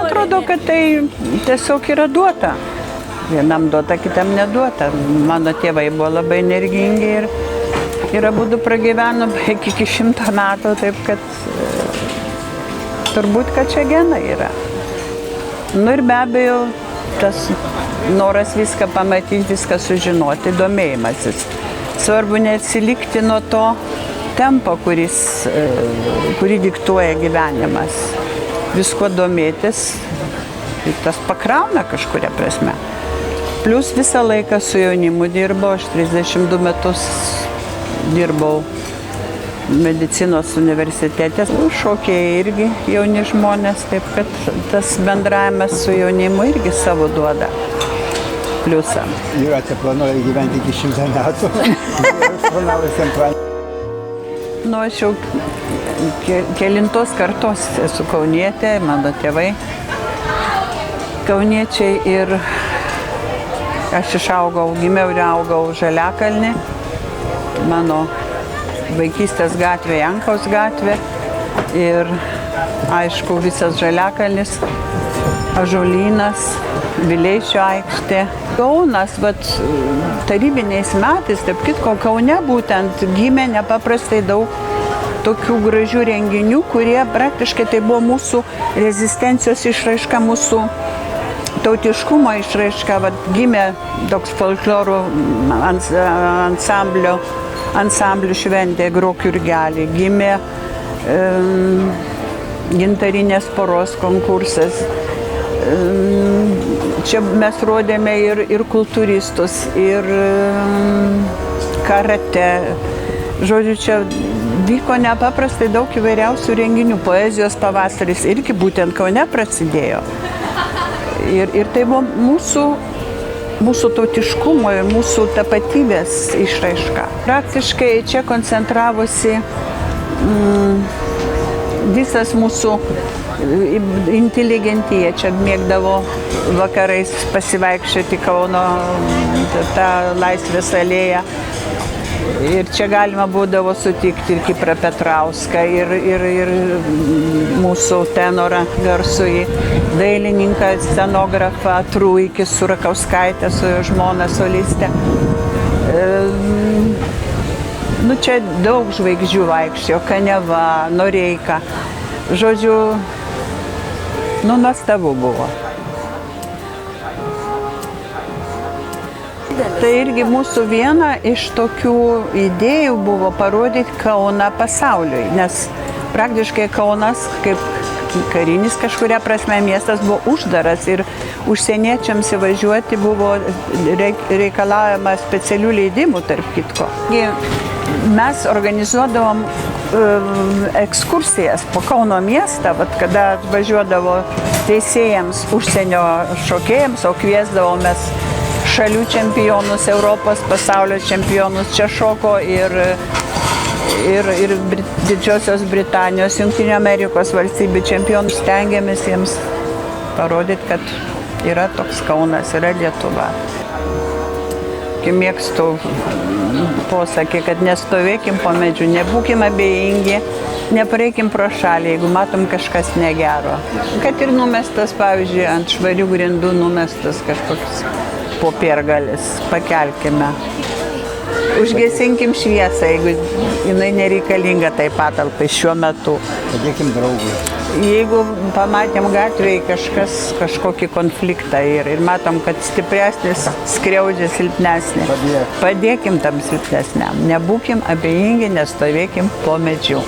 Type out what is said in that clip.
atrodo, kad tai tiesiog yra duota. Vienam duota, kitam neduota. Mano tėvai buvo labai energingi ir abudu pragyveno beveik iki 100 metų, taip kad turbūt, kad čia genai yra. Nu ir be abejo, tas noras viską pamatyti, viską sužinoti, domėjimasis. Svarbu neatsilikti nuo to tempo, kurį diktuoja gyvenimas. Visko domėtis, tas pakrauna kažkuria prasme. Plus visą laiką su jaunimu dirbau, aš 32 metus dirbau medicinos universitete. Šokėjai irgi jauni žmonės, taip kad tas bendravimas su jaunimu irgi savo duoda pliusą. Jūratė planuoja gyventi iki 100 metų. Nu, aš jau kelintos kartos esu kaunietė, mano tėvai kauniečiai ir aš gimiau ir augau Žaliakalny. Mano vaikystės gatvė, Jankaus gatvė ir aišku visas Žaliakalnis, Ąžuolynas, Vileišio aikštė. Kaunas, tarybiniais metais, taip kitko, Kaune būtent gimė nepaprastai daug tokių gražių renginių, kurie praktiškai tai buvo mūsų rezistencijos išraiška, mūsų tautiškumo išraiška. Gimė toks folkloro ansamblių šventė Grok Jurgelį, gimė gintarinės poros konkursas. Čia mes rodėme ir kultūristus, ir karate. Žodžiu, čia vyko nepaprastai daug įvairiausių renginių. Poezijos pavasaris irgi būtent Kaune prasidėjo. Ir tai buvo mūsų tautiškumo ir mūsų tapatybės išraiška. Praktiškai čia koncentravosi visas mūsų inteligentija. Čia mėgdavo vakarais pasivaikščioti Kauno tą Laisvės alėją. Ir čia galima būdavo sutikti ir Kiprą Petrauską, ir mūsų tenorą garsųjį dailininką, scenografą Truikį su Rakauskaitė, su jo žmona solistė. Nu, čia daug žvaigždžių vaikščiojo, Kaniava, Noreika. Žodžiu, nuostabu buvo. Tai irgi mūsų viena iš tokių idėjų buvo parodyti Kauną pasauliui, nes praktiškai Kaunas kaip karinis kažkuria prasme miestas buvo uždaras ir užsieniečiams įvažiuoti buvo reikalaujama specialių leidimų, tarp kitko. Mes organizuodavom ekskursijas po Kauno miestą, kada važiuodavo teisėjams, užsienio šokėjams, o kviesdavomės šalių čempionus, Europos, pasaulio čempionus. Čia šoko ir Didžiosios Britanijos, Jungtinių Amerikos valstybių čempionus. Stengiamės jiems parodyti, kad yra toks Kaunas, yra Lietuva. Mėgstu posakį, kad nestovėkim po medžiu, nebūkim abejingi, nepareikim pro šalį, jeigu matom kažkas negero. Kad ir numestas, pavyzdžiui, ant švarių grindų numestas kažkoks popiergalis, pakelkime. Užgesinkim šviesą, jeigu jinai nereikalinga tai patalpai šiuo metu. Padėkim draugui. Jeigu pamatėm gatvėje kažkokį konfliktą ir matom, kad stipresnis skriaudžia silpnesnį, padėkim tam silpnesniam. Nebūkim abejingi, nestovėkim po medžiu.